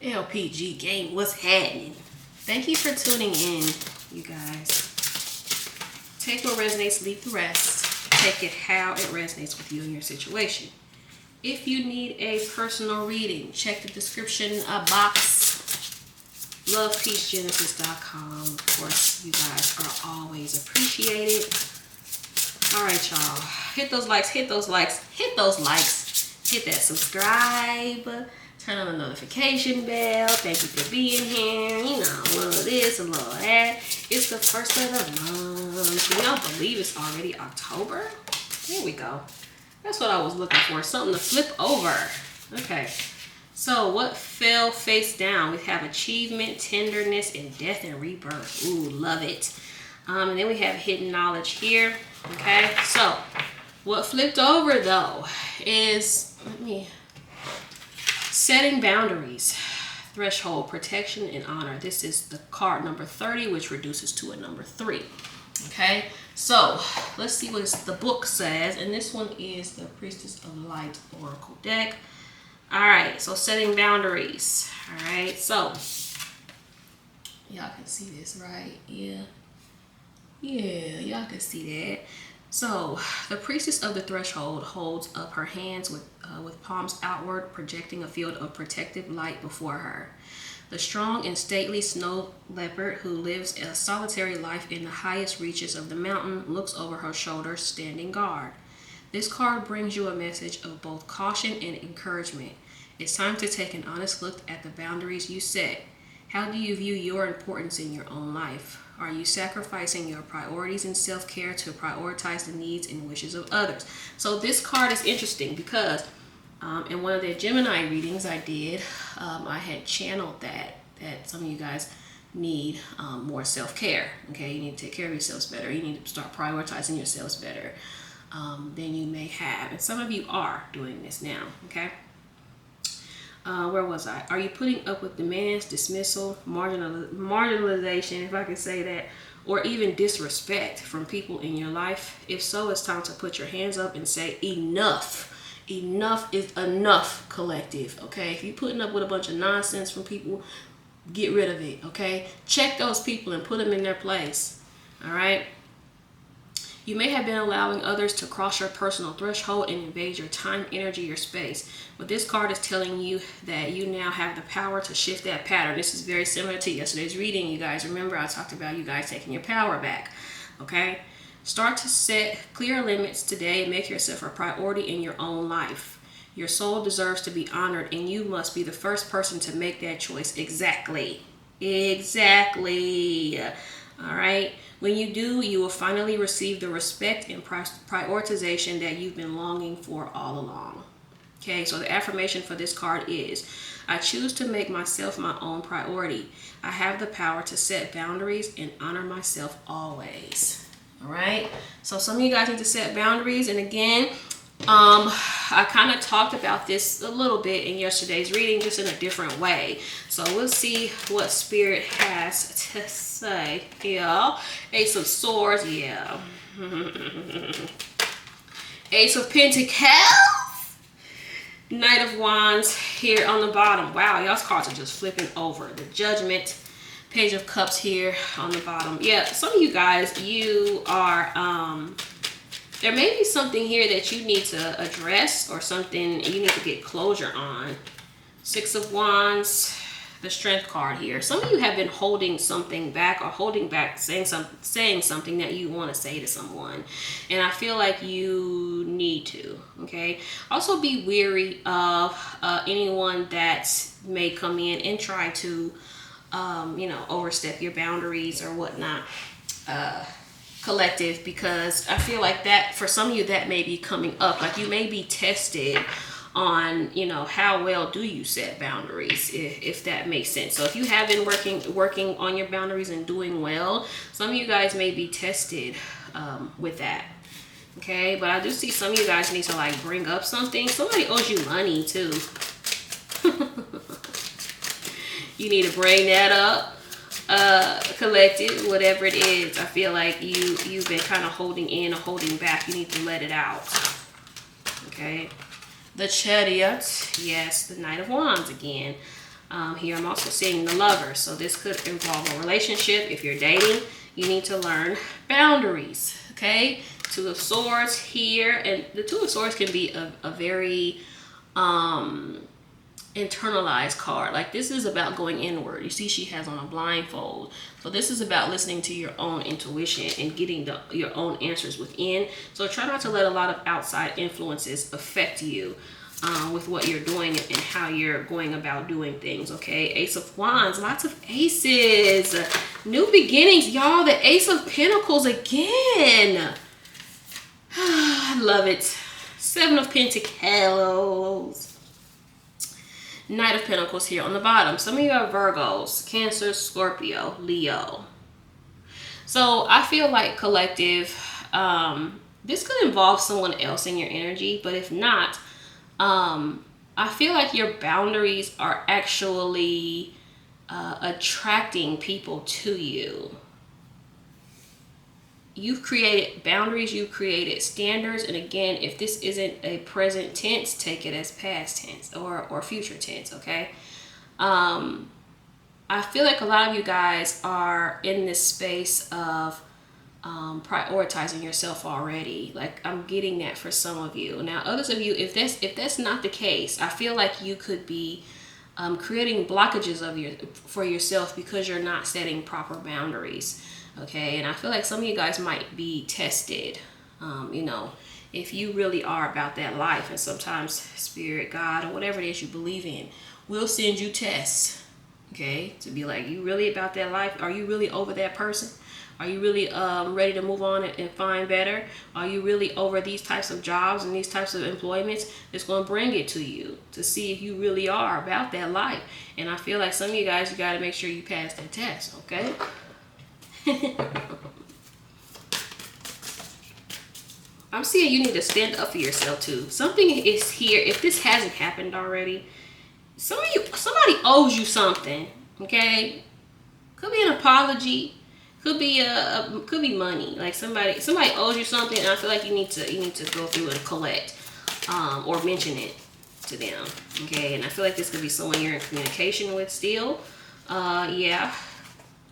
LPG gang, what's happening? Thank you for tuning in, you guys. Take what resonates, leave the rest. Take it how it resonates with you and your situation. If you need a personal reading, check the description box. LovePeaceGenesis.com. Of course, you guys are always appreciated. Alright, y'all. Hit those likes, hit those likes, hit those likes. Hit that subscribe. Turn on the notification bell. Thank you for being here. You know, a little this, a little that. It's the first of the month. Can y'all believe it's already October? Here we go. That's what I was looking for. Something to flip over. Okay. So what fell face down? We have achievement, tenderness, and death and rebirth. Ooh, love it. And then we have hidden knowledge here. Okay. So what flipped over though is, setting boundaries, threshold, protection, and honor. This is the card number 30, which reduces to a number 3. Okay, so let's see what the book says. And this one is the Priestess of Light Oracle deck. All right, so setting boundaries. All right, so y'all can see this, right? Yeah, y'all can see that. So, the Priestess of the Threshold holds up her hands with palms outward, projecting a field of protective light before her. The strong and stately snow leopard, who lives a solitary life in the highest reaches of the mountain, looks over her shoulder, standing guard. This card brings you a message of both caution and encouragement. It's time to take an honest look at the boundaries you set. How do you view your importance in your own life? Are you sacrificing your priorities and self-care to prioritize the needs and wishes of others? So this card is interesting because in one of the Gemini readings I did, I had channeled that some of you guys need more self-care. Okay, you need to take care of yourselves better. You need to start prioritizing yourselves better than you may have. And some of you are doing this now, okay? Where was I? Are you putting up with demands, dismissal, marginalization, if I can say that, or even disrespect from people in your life? If so, it's time to put your hands up and say enough. Enough is enough, collective, okay? If you're putting up with a bunch of nonsense from people, get rid of it, okay? Check those people and put them in their place, all right? You may have been allowing others to cross your personal threshold and invade your time, energy, your space. But this card is telling you that you now have the power to shift that pattern. This is very similar to yesterday's reading, you guys. Remember, I talked about you guys taking your power back, okay? Start to set clear limits today and make yourself a priority in your own life. Your soul deserves to be honored, and you must be the first person to make that choice. Exactly. All right. When you do, you will finally receive the respect and prioritization that you've been longing for all along. Okay, so the affirmation for this card is, I choose to make myself my own priority. I have the power to set boundaries and honor myself always. All right, so some of you guys need to set boundaries. And again, I kind of talked about this a little bit in yesterday's reading, just in a different way. So we'll see what Spirit has to say. Yeah, Ace of Swords, yeah. Ace of Pentacles, Knight of Wands here on the bottom. Wow, y'all's cards are just flipping over. The Judgment, Page of Cups here on the bottom. Yeah, some of you guys, you are there may be something here that you need to address, or something you need to get closure on. Six of Wands, the Strength card here. Some of you have been holding something back, or holding back saying something that you want to say to someone, and I feel like you need to. Okay, also be weary of anyone that may come in and try to overstep your boundaries or whatnot, collective, because I feel like that for some of you that may be coming up. Like, you may be tested on, how well do you set boundaries, if that makes sense. So if you have been working on your boundaries and doing well, some of you guys may be tested with that. Okay, but I do see some of you guys need to like bring up something. Somebody owes you money too. You need to bring that up. Collective, whatever it is. I feel like you've been kind of holding in or holding back. You need to let it out. Okay, the Chariot, yes, the Knight of Wands again. Here I'm also seeing the Lover. So this could involve a relationship. If you're dating, you need to learn boundaries. Okay, Two of Swords here, and the Two of Swords can be a very internalized card. Like, this is about going inward. You see, she has on a blindfold. So this is about listening to your own intuition and getting your own answers within. So try not to let a lot of outside influences affect you with what you're doing and how you're going about doing things. Okay, Ace of Wands, lots of aces, new beginnings, y'all. The Ace of Pentacles again. I love it. Seven of Pentacles. Knight of Pentacles here on the bottom. Some of you are Virgos, Cancer, Scorpio, Leo. So I feel like, collective, this could involve someone else in your energy, but if not, I feel like your boundaries are actually attracting people to you. You've created boundaries, you've created standards, and again, if this isn't a present tense, take it as past tense or future tense, okay? I feel like a lot of you guys are in this space of prioritizing yourself already. Like, I'm getting that for some of you. Now, others of you, if that's not the case, I feel like you could be creating blockages for yourself because you're not setting proper boundaries. Okay, and I feel like some of you guys might be tested, you know, if you really are about that life. And sometimes Spirit, God, or whatever it is you believe in, will send you tests, okay, to be like, you really about that life? Are you really over that person? Are you really ready to move on and find better? Are you really over these types of jobs and these types of employments? It's going to bring it to you to see if you really are about that life. And I feel like some of you guys, you got to make sure you pass that test, okay? I'm seeing you need to stand up for yourself too. Something is here. If this hasn't happened already, somebody owes you something. Okay, could be an apology, could be could be money. Like somebody owes you something, and I feel like you need to go through and collect, or mention it to them. Okay, and I feel like this could be someone you're in communication with still. Yeah.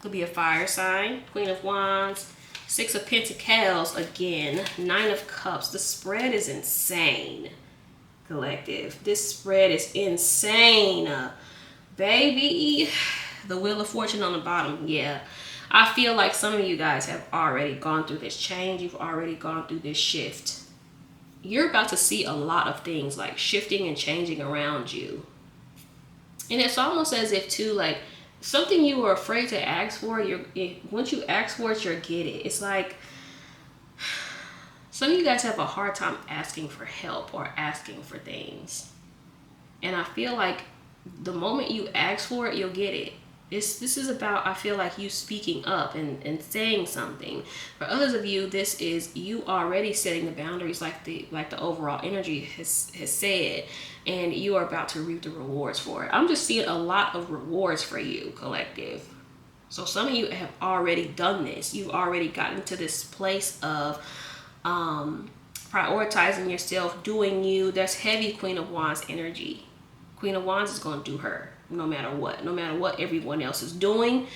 Could be a fire sign. Queen of Wands, Six of Pentacles again, Nine of Cups. The spread is insane, collective. This spread is insane, baby. The Wheel of Fortune on the bottom. Yeah, I feel like some of you guys have already gone through this change. You've already gone through this shift. You're about to see a lot of things like shifting and changing around you. And it's almost as if too, like, something you were afraid to ask for, once you ask for it, you'll get it. It's like some of you guys have a hard time asking for help or asking for things. And I feel like the moment you ask for it, you'll get it. This is about, I feel like, you speaking up and saying something. For others of you, this is you already setting the boundaries like the overall energy has said, and you are about to reap the rewards for it. I'm just seeing a lot of rewards for you, collective. So some of you have already done this. You've already gotten to this place of prioritizing yourself, doing you. That's heavy Queen of Wands energy. Queen of Wands is going to do her no matter what everyone else is doing.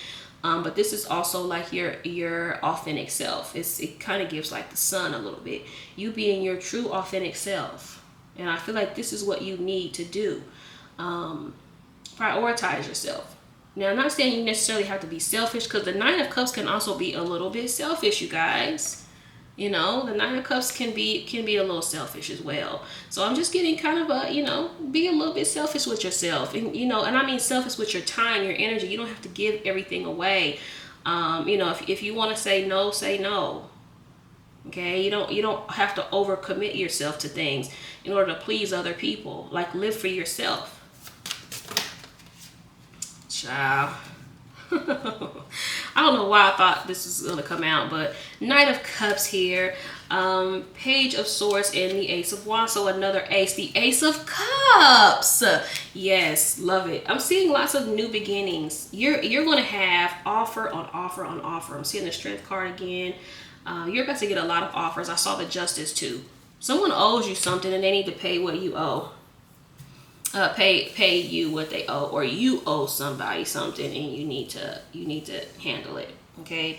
But this is also like your authentic self. It kind of gives like the sun a little bit. You being your true authentic self. And I feel like this is what you need to do. Prioritize yourself. Now, I'm not saying you necessarily have to be selfish, because the Nine of Cups can also be a little bit selfish, you guys. You know, the Nine of Cups can be a little selfish as well. So I'm just getting kind of be a little bit selfish with yourself. And, and I mean selfish with your time, your energy. You don't have to give everything away. If you want to say no, say no. Okay, you don't have to overcommit yourself to things in order to please other people. Like, live for yourself. Ciao. I don't know why I thought this was going to come out, but Knight of Cups here, Page of Swords, and the Ace of Wands. So another ace, the Ace of Cups. Yes, love it. I'm seeing lots of new beginnings. You're going to have offer on offer on offer. I'm seeing the Strength card again. You're about to get a lot of offers. I saw the Justice too. Someone owes you something and they need to pay what you owe. pay you what they owe, or you owe somebody something and you need to handle it. Okay.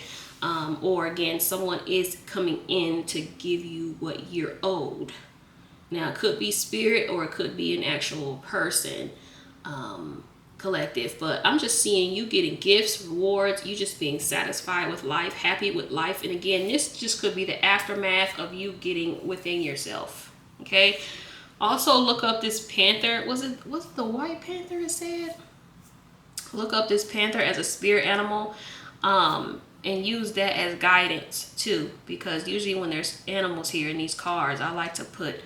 Or again, someone is coming in to give you what you're owed. Now, it could be spirit or it could be an actual person, collective. But I'm just seeing you getting gifts, rewards, you just being satisfied with life, happy with life. And again, this just could be the aftermath of you getting within yourself. Okay. Also, look up this panther. Was it the white panther it said? Look up this panther as a spirit animal. And use that as guidance too, because usually when there's animals here in these cards, I like to put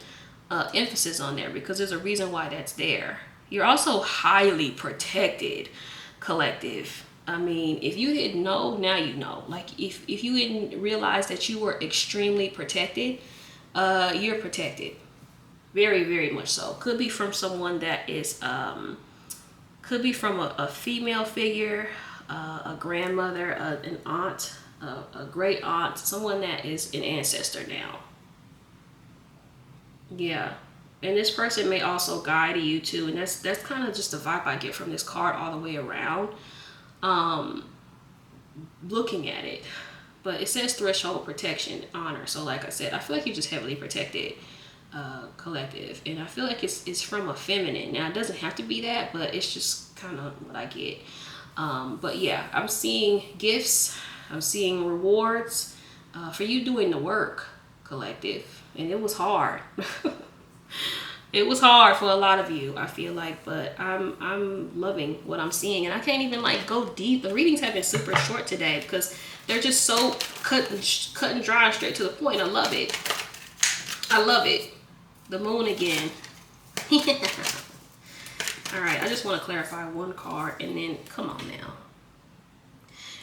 emphasis on there because there's a reason why that's there. You're also highly protected, collective. I mean, if you didn't know, now you know. Like if you didn't realize that you were extremely protected, you're protected. Very, very much so. Could be from someone that is, could be from a female figure, a grandmother, an aunt, a great aunt, someone that is an ancestor now. Yeah. And this person may also guide you too. And that's kind of just the vibe I get from this card all the way around. Looking at it. But it says threshold, protection, honor. So like I said, I feel like you're just heavily protected, collective. And I feel like it's from a feminine. Now, it doesn't have to be that, but it's just kind of what I get. But yeah, I'm seeing gifts. I'm seeing rewards for you doing the work, collective. And it was hard. It was hard for a lot of you, I feel like, but I'm loving what I'm seeing. And I can't even like go deep. The readings have been super short today because they're just so cut and dry and straight to the point. I love it. I love it. The moon again. All right, I just want to clarify one card and then come on now.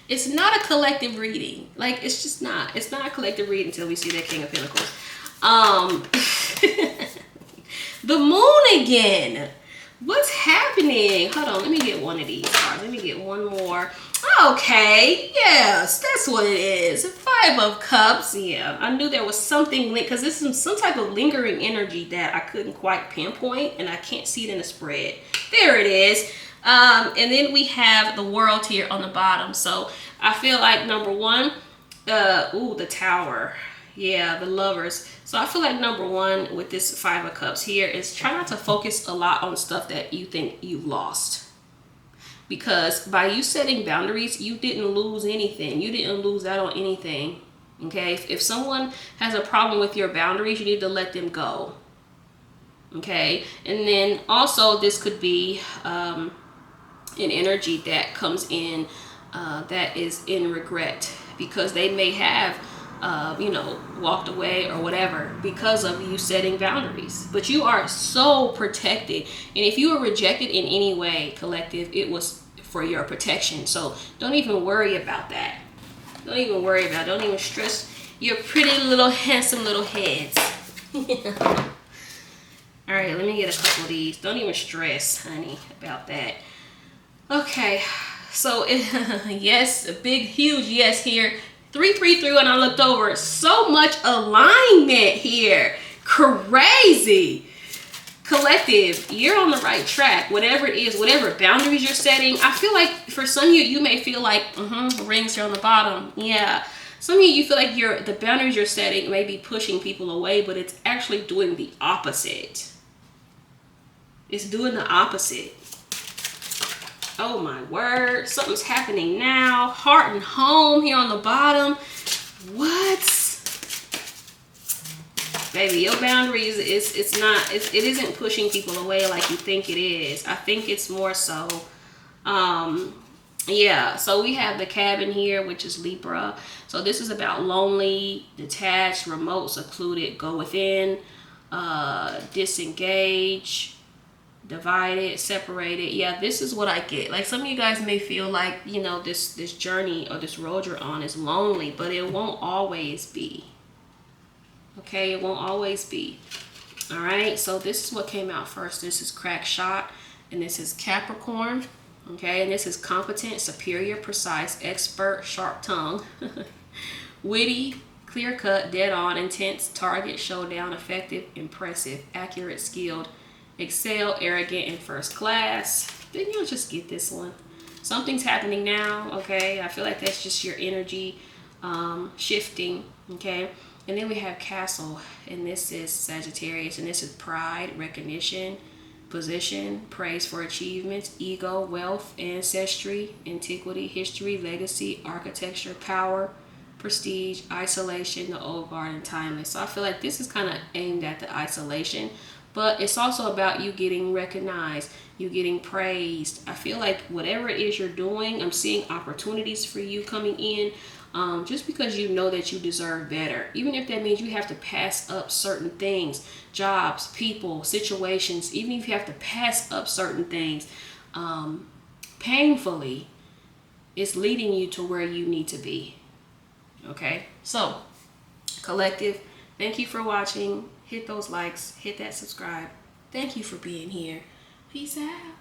It's not a collective reading. Like, it's just not. It's not a collective reading until we see that King of Pentacles. The moon again. What's happening? Hold on, let me get one of these cards. Let me get one more. Okay, yes, that's what it is. 5 of Cups. Yeah, I knew there was something linked because this is some type of lingering energy that I couldn't quite pinpoint, and I can't see it in the spread. There it is. And then we have the World here on the bottom. So I feel like number one, the Tower. Yeah, the Lovers. So I feel like number one with this 5 of Cups here is try not to focus a lot on stuff that you think you've lost. Because by you setting boundaries, you didn't lose anything. You didn't lose out on anything. Okay? If someone has a problem with your boundaries, you need to let them go. Okay? And then also this could be an energy that comes in that is in regret. Because they may have walked away or whatever because of you setting boundaries. But you are so protected. And if you were rejected in any way, collective, it was for your protection. So don't even worry about that. Don't even worry about it. Don't even stress your pretty little handsome little heads. All right, let me get a couple of these. Don't even stress, honey, about that. Okay, so yes, a big, huge yes here. 333 when I looked over. So much alignment here. Crazy. Collective, you're on the right track. Whatever it is, whatever boundaries you're setting. I feel like for some of you, you may feel like, rings here on the bottom. Yeah. Some of you feel like the boundaries you're setting may be pushing people away, but it's actually doing the opposite. It's doing the opposite. Oh my word. Something's happening now. Heart and home here on the bottom. What? Baby, your boundaries, it isn't pushing people away like you think it is. I think it's more so, yeah. So we have the Cabin here, which is Libra. So this is about lonely, detached, remote, secluded, go within, disengage, divided, separated. Yeah, this is what I get. Like some of you guys may feel like, this journey or this road you're on is lonely, but it won't always be. Okay, it won't always be. All right, so this is what came out first. This is Crack Shot, and this is Capricorn. Okay, and this is competent, superior, precise, expert, sharp tongue, witty, clear cut, dead on, intense, target, showdown, effective, impressive, accurate, skilled, excel, arrogant, and first class, then you'll just get this one. Something's happening now, okay? I feel like that's just your energy shifting, okay? And then we have castle, and this is Sagittarius, and this is pride, recognition, position, praise for achievements, ego, wealth, ancestry, antiquity, history, legacy, architecture, power, prestige, isolation, the old guard, and timeless. So I feel like this is kind of aimed at the isolation, but it's also about you getting recognized, you getting praised. I feel like whatever it is you're doing, I'm seeing opportunities for you coming in, just because you know that you deserve better. Even if that means you have to pass up certain things, jobs, people, situations, even if you have to pass up certain things painfully, it's leading you to where you need to be. Okay, so collective, thank you for watching. Hit those likes, hit that subscribe. Thank you for being here. Peace out.